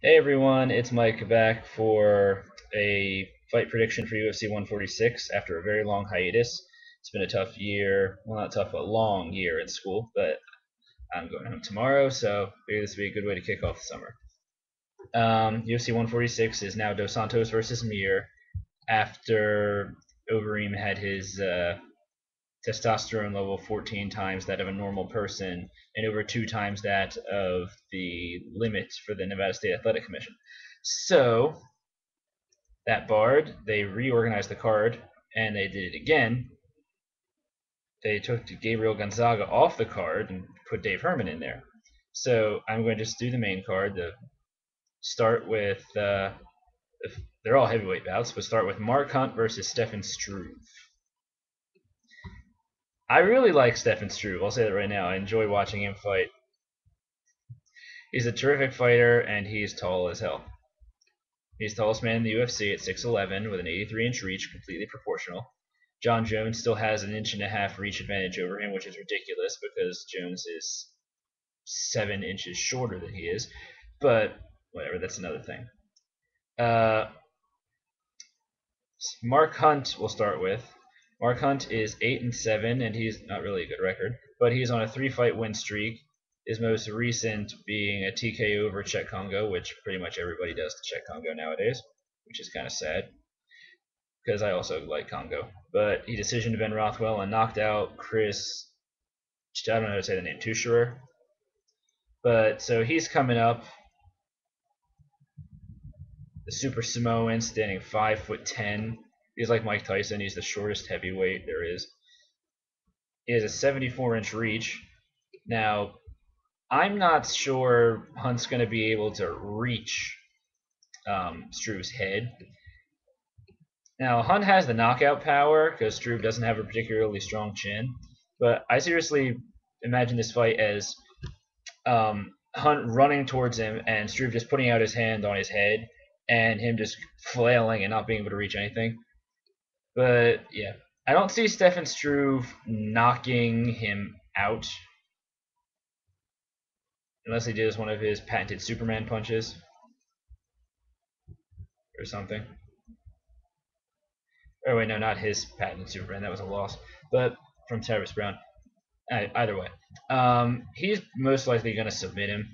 Hey everyone, it's Mike back for a fight prediction for UFC 146 after a very long hiatus. It's been a tough year, well not tough, but long year in school, but I'm going home tomorrow, so figured this would be a good way to kick off the summer. UFC 146 is now Dos Santos versus Mir after Overeem had his testosterone level 14 times that of a normal person and over 2 times that of the limit for the Nevada State Athletic Commission. So that barred, they reorganized the card and they did it again. They took Gabriel Gonzaga off the card and put Dave Herman in there. So I'm going to just do the main card. Start with they're all heavyweight bouts, but start with Mark Hunt versus Stefan Struve. I really like Stefan Struve. I'll say that right now. I enjoy watching him fight. He's a terrific fighter, and he's tall as hell. He's the tallest man in the UFC at 6'11", with an 83-inch reach, completely proportional. John Jones still has an inch and a half reach advantage over him, which is ridiculous because Jones is 7 inches shorter than he is. But whatever, that's another thing. Mark Hunt we'll start with. Mark Hunt is 8-7, and he's not really a good record, but he's on a 3-fight win streak. His most recent being a TKO over Chet Congo, which pretty much everybody does to Chet Congo nowadays, which is kind of sad because I also like Congo. But he decisioned Ben Rothwell and knocked out Chris. I don't know how to say the name, Tusherer. But so he's coming up, the Super Samoan, standing 5'10". He's like Mike Tyson. He's the shortest heavyweight there is. He has a 74-inch reach. Now, I'm not sure Hunt's going to be able to reach Struve's head. Now, Hunt has the knockout power because Struve doesn't have a particularly strong chin. But I seriously imagine this fight as Hunt running towards him and Struve just putting out his hand on his head and him just flailing and not being able to reach anything. But yeah, I don't see Stefan Struve knocking him out unless he does one of his patented Superman punches or something. Oh wait, no, not his patented Superman. That was a loss, but from Travis Brown. Either way, he's most likely going to submit him.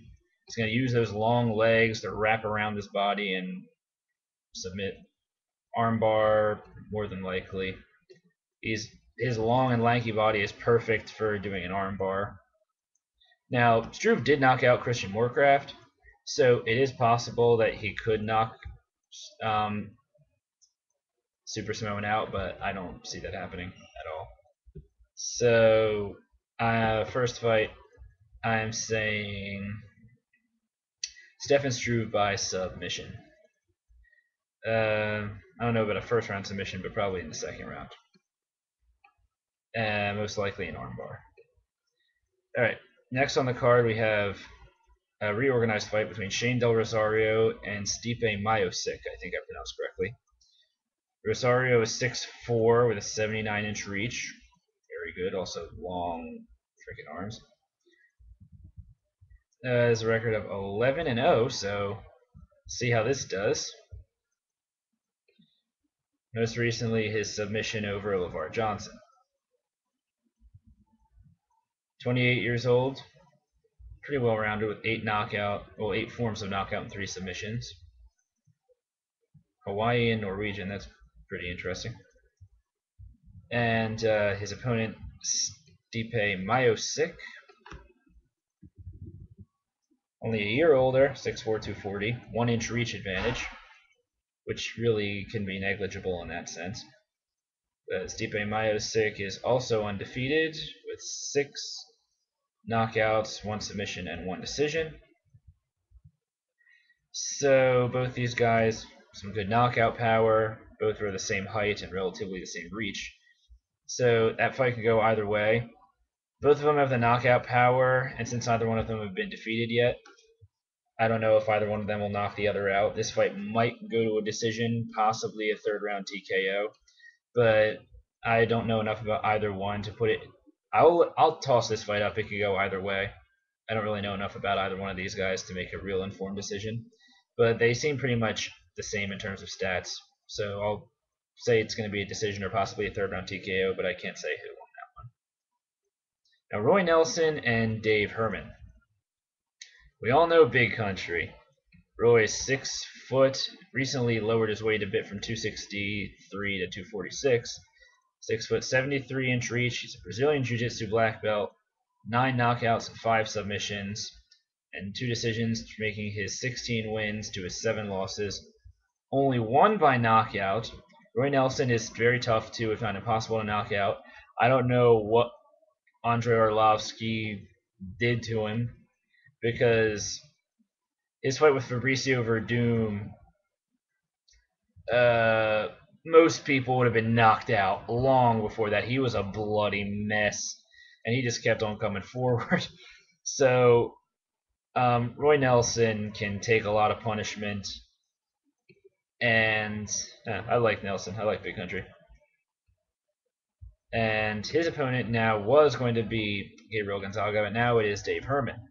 He's going to use those long legs to wrap around his body and submit. Armbar, more than likely. His long and lanky body is perfect for doing an armbar. Now, Struve did knock out Christian Moorcraft, so it is possible that he could knock Super Samoan out, but I don't see that happening at all. So, first fight, I'm saying Stefan Struve by submission. I don't know about a first round submission, but probably in the second round. Most likely an armbar. All right, next on the card we have a reorganized fight between Shane Del Rosario and Stipe Miocic. I think I pronounced correctly. Rosario is 6'4" with a 79-inch reach. Very good. Also long freaking arms. Has a record of 11-0, so see how this does. Most recently, his submission over LeVar Johnson. 28 years old, pretty well rounded with 8 forms of knockout and 3 submissions. Hawaiian, Norwegian, that's pretty interesting. And his opponent, Stipe Miocic, only a year older, 6'4", 240, 1-inch reach advantage, which really can be negligible in that sense. Stipe Miocic is also undefeated with 6 knockouts, 1 submission, and 1 decision. So both these guys, some good knockout power. Both are the same height and relatively the same reach. So that fight could go either way. Both of them have the knockout power, and since neither one of them have been defeated yet, I don't know if either one of them will knock the other out. This fight might go to a decision, possibly a third-round TKO, but I don't know enough about either one to put it. I'll toss this fight up. It could go either way. I don't really know enough about either one of these guys to make a real informed decision. but they seem pretty much the same in terms of stats. So I'll say it's going to be a decision or possibly a third round TKO, but I can't say who. Now, Roy Nelson and Dave Herman. We all know Big Country. Roy is 6 foot, recently lowered his weight a bit from 263 to 246. 6 foot, 73-inch reach. He's a Brazilian Jiu-Jitsu black belt, 9 knockouts and 5 submissions, and 2 decisions, making his 16 wins to his 7 losses. Only 1 by knockout. Roy Nelson is very tough too, if not impossible to knock out. I don't know what Andrei Arlovsky did to him, because his fight with Fabricio Verdum, most people would have been knocked out long before that. He was a bloody mess, and he just kept on coming forward. So Roy Nelson can take a lot of punishment, and I like Nelson. I like Big Country. And his opponent now was going to be Gabriel Gonzaga, but now it is Dave Herman.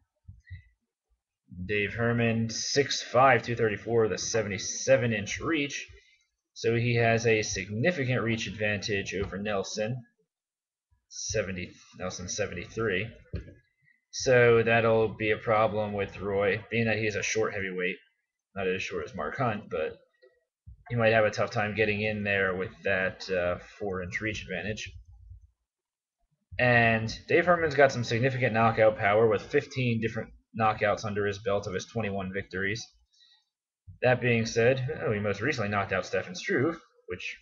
Dave Herman, 6'5", 234 with a 77-inch reach. So he has a significant reach advantage over Nelson. 73. So that'll be a problem with Roy, being that he's a short heavyweight, not as short as Mark Hunt, but he might have a tough time getting in there with that 4-inch reach advantage. And Dave Herman's got some significant knockout power with 15 different knockouts under his belt of his 21 victories. That being said, he most recently knocked out Stefan Struve, which,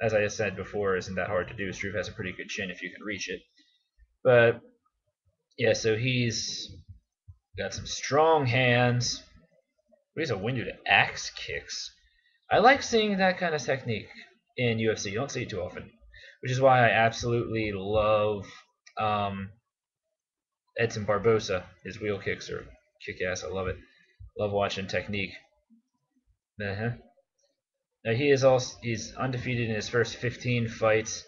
as I said before, isn't that hard to do. Struve has a pretty good chin if you can reach it. But yeah, so he's got some strong hands. He's a window to axe kicks. I like seeing that kind of technique in UFC. You don't see it too often, which is why I absolutely love Edson Barbosa. His wheel kicks are kick-ass. I love it. Love watching technique. Now he's undefeated in his first 15 fights,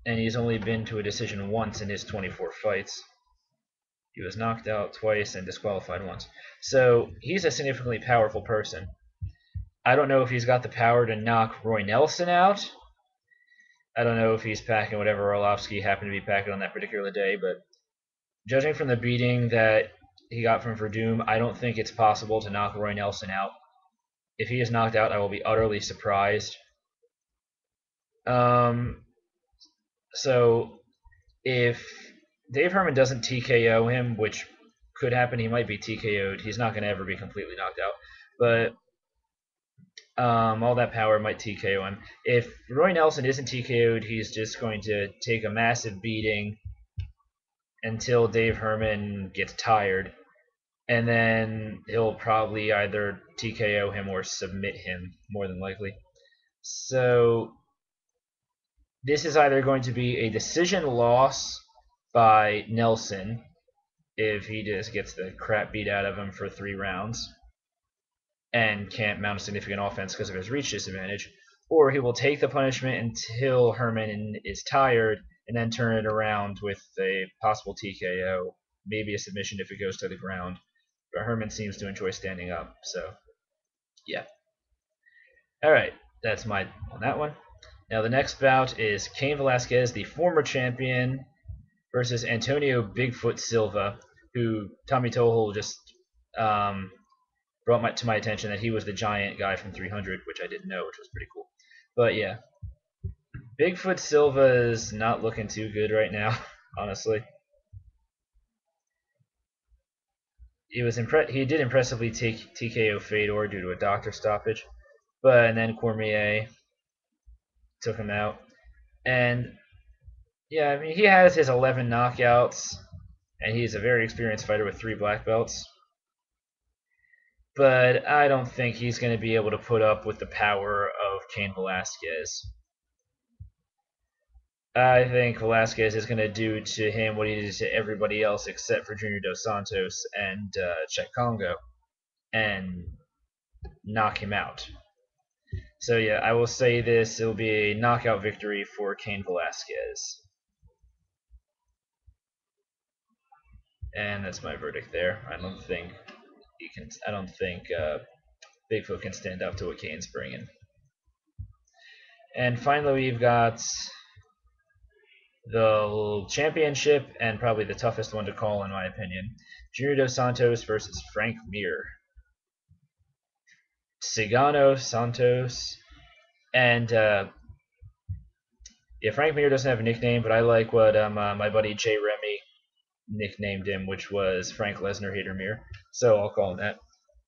and he's only been to a decision once in his 24 fights. He was knocked out twice and disqualified once. So he's a significantly powerful person. I don't know if he's got the power to knock Roy Nelson out. I don't know if he's packing whatever Arlovsky happened to be packing on that particular day, but judging from the beating that he got from Verdum, I don't think it's possible to knock Roy Nelson out. If he is knocked out, I will be utterly surprised. So if Dave Herman doesn't TKO him, which could happen, he might be TKO'd. He's not going to ever be completely knocked out. But all that power might TKO him. If Roy Nelson isn't TKO'd, he's just going to take a massive beating until Dave Herman gets tired. And then he'll probably either TKO him or submit him, more than likely. So this is either going to be a decision loss by Nelson if he just gets the crap beat out of him for 3 rounds and can't mount a significant offense because of his reach disadvantage, or he will take the punishment until Herman is tired and then turn it around with a possible TKO, maybe a submission if it goes to the ground. But Herman seems to enjoy standing up, so yeah. All right, that's my on that one. Now the next bout is Cain Velasquez, the former champion, versus Antonio Bigfoot Silva, who Tommy Tohol just brought to my attention that he was the giant guy from 300, which I didn't know, which was pretty cool. But yeah, Bigfoot Silva is not looking too good right now, honestly. He did impressively take TKO Fedor due to a doctor stoppage, and then Cormier took him out. And yeah, I mean, he has his 11 knockouts, and he's a very experienced fighter with 3 black belts. But I don't think he's going to be able to put up with the power of Cain Velasquez. I think Velasquez is going to do to him what he did to everybody else except for Junior Dos Santos and Cheick Kongo, and knock him out. So yeah, I will say this: it'll be a knockout victory for Cain Velasquez. And that's my verdict there. I don't think he can. I don't think Bigfoot can stand up to what Kane's bringing. And finally, we've got the championship and probably the toughest one to call, in my opinion. Junior Dos Santos versus Frank Mir. Cigano Santos. And yeah, Frank Mir doesn't have a nickname, but I like what my buddy Jay Remy nicknamed him, which was Frank Lesnar Hater Mir. So I'll call him that.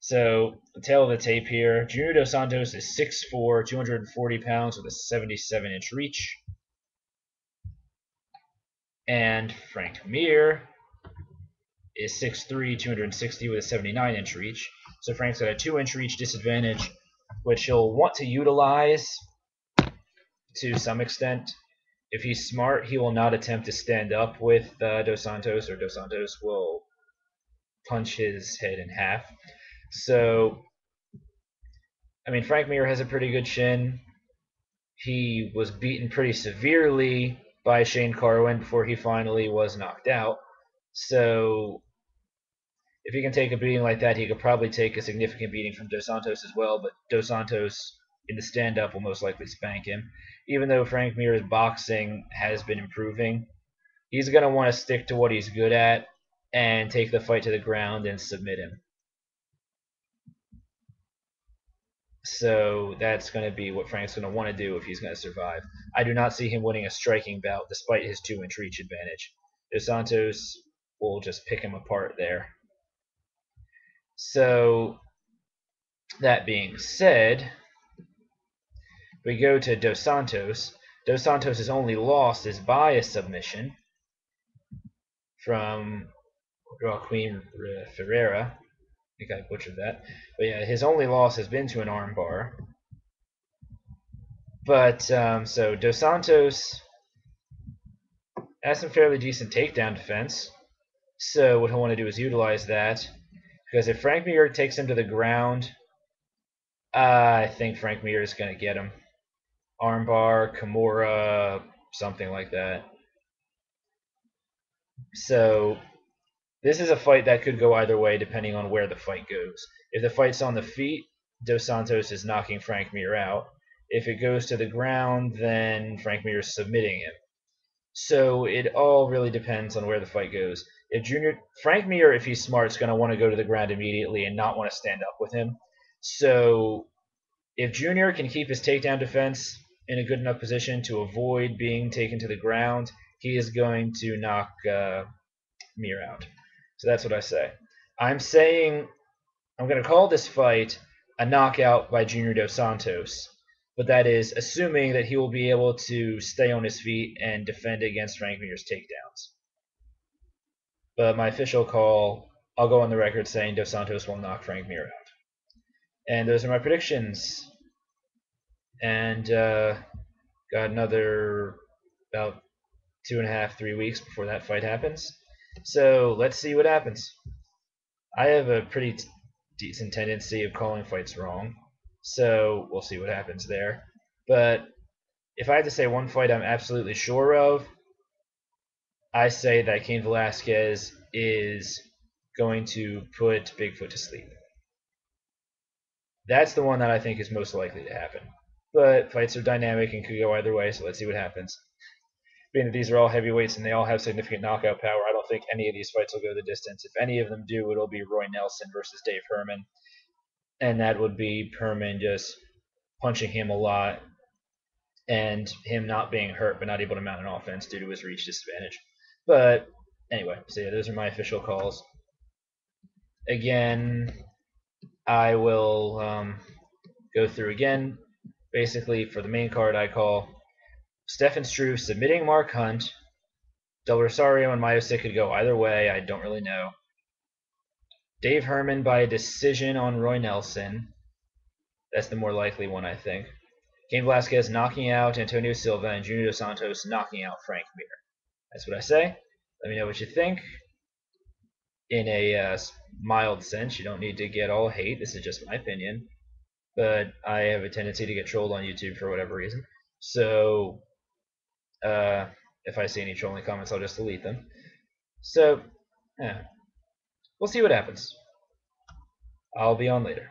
So, the tail of the tape here. Junior Dos Santos is 6'4", 240 pounds with a 77-inch reach. And Frank Mir is 6'3", 260 with a 79-inch reach. So Frank's got a 2-inch reach disadvantage, which he'll want to utilize to some extent. If he's smart, he will not attempt to stand up with Dos Santos, or Dos Santos will punch his head in half. So, I mean, Frank Mir has a pretty good chin. He was beaten pretty severely by Shane Carwin before he finally was knocked out. So, if he can take a beating like that, he could probably take a significant beating from Dos Santos as well. But Dos Santos, in the stand-up, will most likely spank him. Even though Frank Mir's boxing has been improving, he's going to want to stick to what he's good at and take the fight to the ground and submit him. So that's going to be what Frank's going to want to do if he's going to survive. I do not see him winning a striking bout despite his 2-inch reach advantage. Dos Santos will just pick him apart there. So, that being said, we go to Dos Santos. Dos Santos' only loss is by a submission from Joaquin Ferreira. I think I butchered that. But yeah, his only loss has been to an armbar. But, so Dos Santos has some fairly decent takedown defense. So what he'll want to do is utilize that. Because if Frank Mir takes him to the ground, I think Frank Mir is going to get him. Armbar, Kimura, something like that. So this is a fight that could go either way depending on where the fight goes. If the fight's on the feet, Dos Santos is knocking Frank Mir out. If it goes to the ground, then Frank Mir is submitting him. So it all really depends on where the fight goes. If Frank Mir, if he's smart, is going to want to go to the ground immediately and not want to stand up with him. So if Junior can keep his takedown defense in a good enough position to avoid being taken to the ground, he is going to knock Mir out. So that's what I say. I'm going to call this fight a knockout by Junior Dos Santos, but that is assuming that he will be able to stay on his feet and defend against Frank Mir's takedowns. But my official call, I'll go on the record saying Dos Santos will knock Frank Mir out. And those are my predictions. And got another about 2.5, 3 weeks before that fight happens. So let's see what happens. I have a pretty decent tendency of calling fights wrong, so we'll see what happens there. But if I had to say one fight I'm absolutely sure of, I say that Cain Velasquez is going to put Bigfoot to sleep. That's the one that I think is most likely to happen. But fights are dynamic and could go either way, so let's see what happens. Being that these are all heavyweights and they all have significant knockout power, I don't think any of these fights will go the distance. If any of them do, it'll be Roy Nelson versus Dave Herman. And that would be Herman just punching him a lot and him not being hurt but not able to mount an offense due to his reach disadvantage. But anyway, so yeah, those are my official calls. Again, I will go through again. Basically, for the main card, I call Stefan Struve submitting Mark Hunt. Del Rosario and Mayosik could go either way. I don't really know. Dave Herman by a decision on Roy Nelson. That's the more likely one, I think. Cain Velasquez knocking out Antonio Silva, and Junior Dos Santos knocking out Frank Mir. That's what I say. Let me know what you think. In a mild sense, you don't need to get all hate. This is just my opinion. But I have a tendency to get trolled on YouTube for whatever reason. So if I see any trolling comments, I'll just delete them. So, yeah. We'll see what happens. I'll be on later.